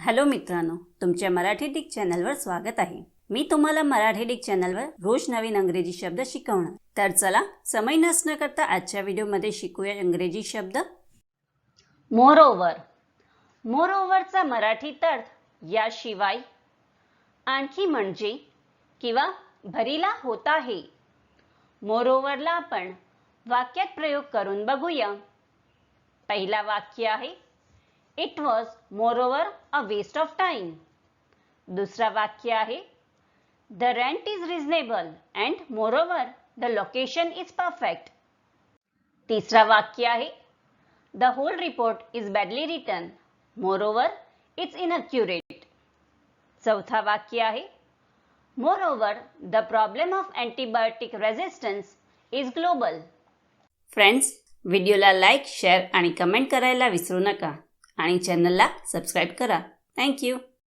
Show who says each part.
Speaker 1: Hello मित्रांनो, तुमच्या Marathi Dick चॅनलवर स्वागत आहे। मी तुम्हाला मराठी डिक चॅनलवर रोज नवीन इंग्रजी शब्द शिकवणार। तर चला समय नसण्या करता आजच्या व्हिडिओमध्ये शिकूया इंग्रजी शब्द। मोरओव्हर। मोरओव्हरचा मराठीत अर्थ याशिवाय, आणखी म्हणजे किंवा भरीला होत आहे। मोरओव्हरला आपण वाक्यात प्रयोग करून बघूया। पहिला वाक्य आहे, It was moreover a waste of time. दूसरा वाक्य आहे, The rent is reasonable and moreover the location is perfect. तीसरा वाक्य आहे, The whole report is badly written. Moreover, it's inaccurate. चौथा वाक्य आहे, Moreover, the problem of antibiotic resistance is global. Friends, व्हिडिओला लाईक, शेअर आणि कमेंट करायला विसरू नका आणि चॅनलला सबस्क्राइब करा। Thank you.